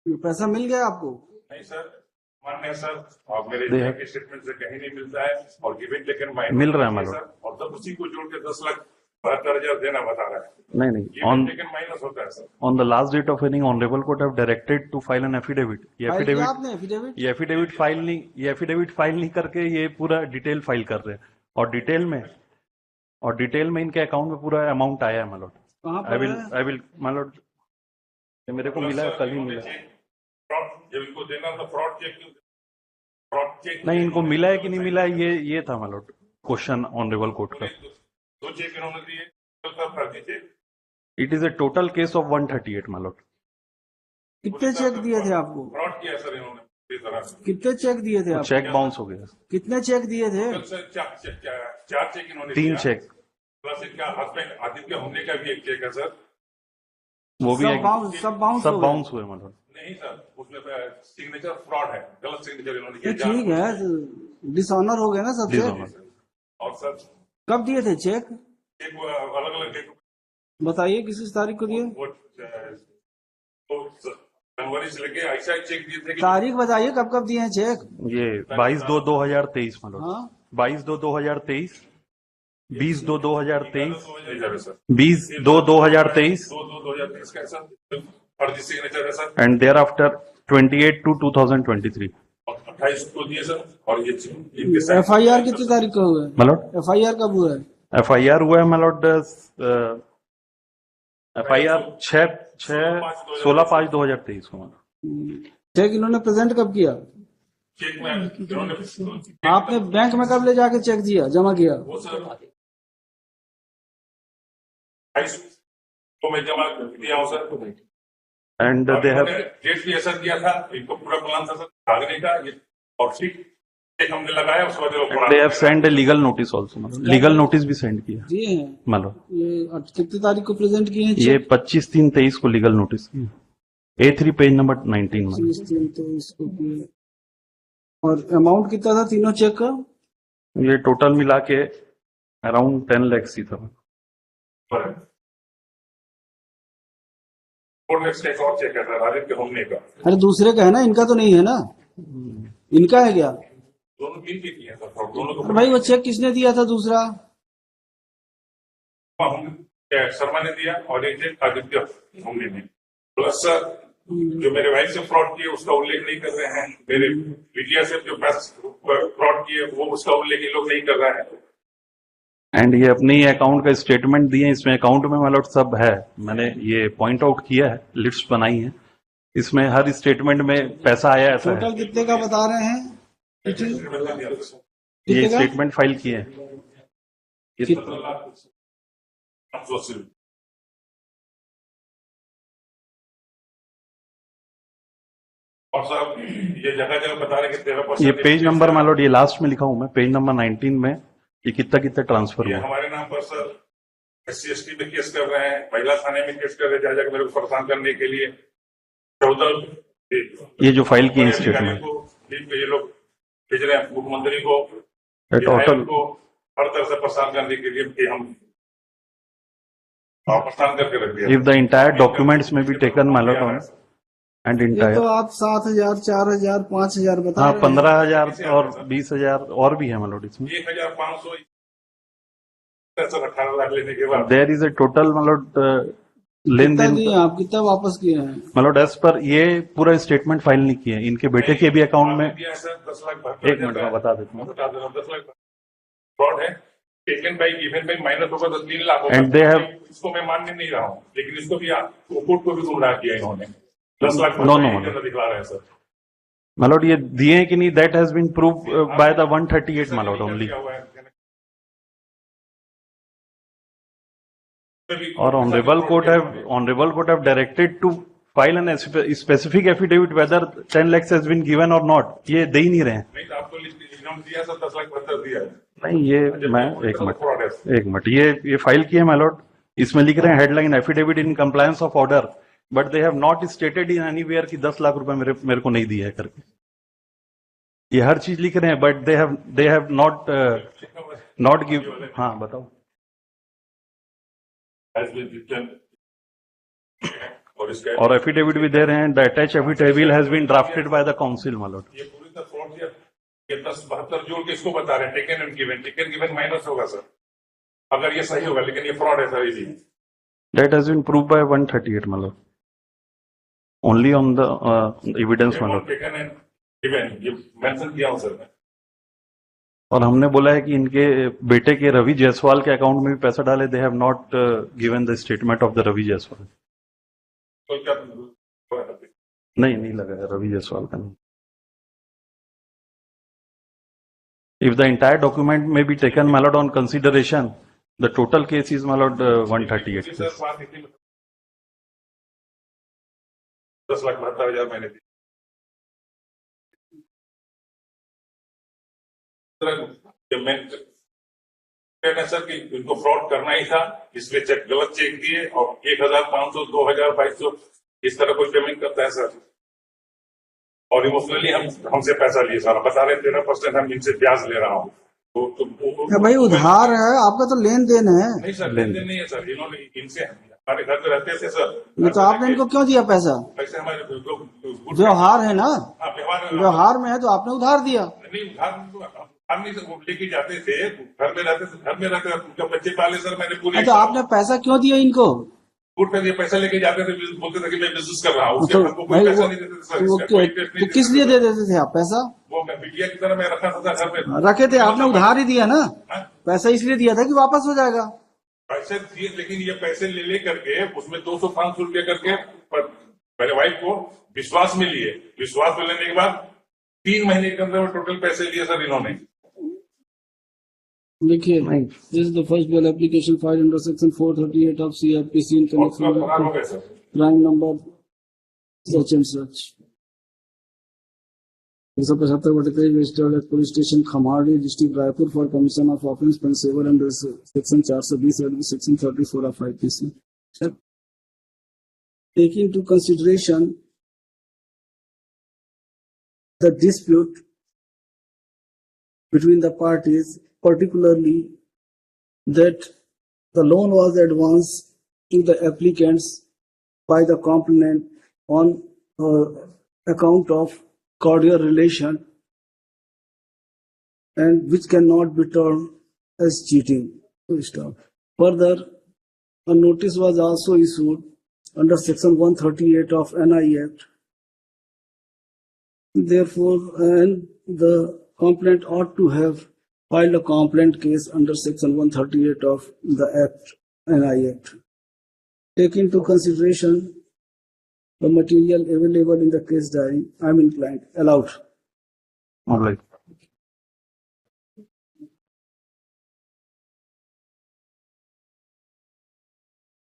पैसा मिल गया आपको? नहीं सर, मान्य सर, और मेरे बैंक स्टेटमेंट से कहीं नहीं मिलता है और गिवन टेकन मिल रहा है हमारा सर, और तब उसी को जोड़ के 10,72,000 देना बता रहा है। नहीं ऑन टेकन माइनस होता है sir. On the last date of hearing honourable court have directed to file an affidavit. ये एफिडेविट फाइल नहीं करके ये पूरा डिटेल फाइल कर रहे हैं और डिटेल में इनके अकाउंट में पूरा अमाउंट आया है मालूम। आई विल मालूम, मेरे को मिला है, कल ही मिला। जब इनको देना तो फ्रॉड चेक नहीं, इनको मिला है कि नहीं मिला है ये था मालूम क्वेश्चन ऑनरेबल कोर्ट का। दो चेक इन्होंने दिए, it is a total case of 138 मालूम। कितने चेक दिए थे आपको? फ्रॉड किया सर इन्होंने। कितने चेक दिए थे आपको? चेक बाउंस हो गया। कितने चेक दिए थे? 4 चेक इन्होंने, 3 चेक प्लस इनका हस्बैंड आदित्य होने का भी एक चेक है सर। वो भी सब बाउंस हुए मतलब। नहीं सर, उसमें सिग्नेचर फ्रॉड है, गलत सिग्नेचर इन्होंने किया। ठीक है, डिसऑनर हो गया ना सबसे। और सर कब दिए थे चेक? अलग अलग डेट बताइए, किस तारीख को दिए? जनवरी से लेके ऐसा चेक दिए थे। तारीख बताइए, कब कब दिए हैं चेक? ये 22/2/2023 मतलब 22/2/2023, 20/2/2023, 20/2/2023 फर्जी सिग्नेचर है सर। एंड देयर आफ्टर 28/2/2023 28 को दिए सर। और ये FIR कितनी तारीख को हुआ है? मतलब FIR कब हुआ है? FIR हुआ है मतलब FIR 16/5/2023 को। चेक इन्होंने प्रेजेंट कब किया? चेक में आपने बैंक में कब ले जाके चेक दिया, जमा किया? वो सर 28 को मैं जमा किया हूँ sir. And they have date भी ऐसा दिया था, इनको पूरा प्लान था सर भागने का, और ठीक हमने लगाया उसके बाद they have send a legal notice also, मतलब लीगल नोटिस भी सेंड किया दिए हैं मतलब। ये कितनी तारीख को प्रेजेंट किए हैं? ये 25/3/23 को लीगल नोटिस किया, A3 पेज नंबर 19 में। 25/3/23 को किए। और अमाउंट कितना था तीनों चेक का? ये टोटल मिला के अराउंड 10 लाख ही था। 4 लाख का एक और चेक है सर, आदित्य होने का। अरे दूसरे का है ना, इनका तो नहीं है ना? इनका है क्या? दोनों मिल के किए सर, दोनों को। भाई वो चेक किसने दिया था दूसरा? शर्मा ने दिया और एक चेक आदित्य होने ने। प्लस सर जो मेरे भाई से फ्रॉड किए उसका उल्लेख नहीं कर रहे हैं, मेरे मीडिया से जो फ्रॉड किए वो उसका उल्लेख ये लोग नहीं कर रहे हैं। एंड ये अपनी अकाउंट का स्टेटमेंट दिए, इसमें अकाउंट में मतलब सब है, मैंने ये पॉइंट आउट किया है, लिस्ट बनाई है, इसमें हर स्टेटमेंट में पैसा आया ऐसा है। टोटल कितने का बता रहे हैं? ये स्टेटमेंट फाइल किए हैं। और सर ये जगह जगह बता रहे कि 13%। ये पेज नंबर मान लो, ये लास्ट में लिखा हूं मैं, पेज नंबर 19 में ये कितना ट्रांसफर हुआ। हमारे नाम पर सर SC/ST में केस कर रहे हैं, महिला थाने में केस कर रहे हैं, जा जाकर मेरे को परेशान करने के लिए। 14 ये जो फाइल की स्टेटमेंट ये लोग भेज रहे हैं मुख्यमंत्री को, टोटल को हर तरह से परेशान करने के लिए कि हम परेशान करके रख दिया। इफ द इंटायर डॉक्यूमेंट्स में भी टेकन मालूम एंड इंटायर, तो आप 7,000, 4,000, 5,000 बता रहे हैं। 15,000 और 20,000 और भी है मतलब इसमें। 1,500 18 लाख लेने के बाद देयर इज ए टोटल मतलब लेन देन। आप कितना वापस किए हैं? मतलब एज पर ये पूरा स्टेटमेंट फाइल नहीं किए, इनके बेटे के भी अकाउंट में। 10 लाख। एक मिनट में बता देता हूँ। 10 लाख फ्रॉड है, taken by given by minus होगा तो 3 लाख होगा। एंड दे हैव, इसको मैं मानने नहीं रहा हूँ, लेकिन इसको भी कोर्ट को भी गुमराह किया इन्होंने। 10 लाख नो दिखला रहे हैं सर। मतलब ये दिए कि नहीं, that has been prove by the 138 मतलब ओनली। और honourable court have directed to file an specific affidavit whether 10 lakhs has been given और नॉट। ये दे ही नहीं रहे। नहीं तो आपको दिया सर, 10 लाख 72 दिया है। नहीं ये मैं एक मिनट ये फाइल किए माय लॉर्ड, इसमें लिख रहे हैं headline affidavit in compliance of order, but they have not stated in anywhere कि 10 लाख रुपए मेरे को नहीं दिया है करके। ये हर चीज लिख रहे हैं, but they have not give. हाँ बताओ। और और इसका और एफिडेविट भी दे रहे हैं, the attach affidavit has been drafted by the council my lord. ये पूरी तरह फ्रॉड किया। ये 10-72 जोड़ के इसको बता रहे हैं, टेकन एंड गिवन माइनस होगा सर, अगर ये सही होगा, लेकिन ये फ्रॉड है सर। जी That has been proved by 138 my lord. Only on the evidence my lord. Taken and given ये मेंशन किया हूं सर मैं। और हमने बोला है कि इनके बेटे के रवि जायसवाल के अकाउंट में भी पैसा डाले, they have not given the statement of the Ravi Jaiswal. तो क्या नहीं लगा है रवि जायसवाल का नहीं। If the entire document may be taken my lord on consideration, the total case is my lord 138. Sir 10,72,000 मैंने दी सर कि इनको फ्रॉड करना ही था, इसलिए चेक गलत चेक दिए और 1,500 2,200 इस तरह कोई पेमेंट करता है सर। और इमोशनली हमसे पैसा लिए सर, बता रहे 13% हम इनसे ब्याज ले रहा हूँ। तो भाई उधार है आपका, तो लेन देन है। नहीं सर, लेन देन नहीं है सर, इन्होंने इनसे हमारे घर में रहते थे सर। ये तो आपने इनको क्यों दिया पैसा? पैसे हमारे व्यवहार है ना, व्यवहार व्यवहार में है तो आपने उधार दिया। नहीं उधार नहीं सर, वो लेके जाते थे, घर में रहते थे, घर में रहते जब बच्चे पाले सर मैंने पूरी। अच्छा, आपने पैसा क्यों दिया इनको? गुड पे पैसा लेके जाते थे, बोलते थे कि मैं बिजनेस कर रहा हूँ, तो कोई पैसा नहीं देते सर। तो किस लिए दे देते थे आप पैसा? वो मैं बिटिया की तरह मैं रखा था घर में। रखे थे, आपने उधार ही दिया ना, पैसा इसलिए दिया था कि वापस हो जाएगा। पैसे दिए, लेकिन ये पैसे ले करके उसमें 200-500 रुपये करके मेरे वाइफ को विश्वास में लिए। विश्वास में लेने के बाद 3 महीने के अंदर टोटल पैसे लिए सर इन्होंने। देखिए, this is the first bail application filed under section 438 of CrPC in connection with crime number such and such 175 vertical registered at police station Khamadi district Raipur for commission of offence punishable under section 420 and section 34 of IPC. Taking to consideration the dispute between the parties, particularly that the loan was advanced to the applicants by the complainant on account of cordial relation and which cannot be termed as cheating. Further, a notice was also issued under section 138 of NI Act. Therefore, and the complainant ought to have filed a complaint case under section 138 of the Act, NI Act. Take into consideration the material available in the case diary, I'm inclined. Allowed. All right.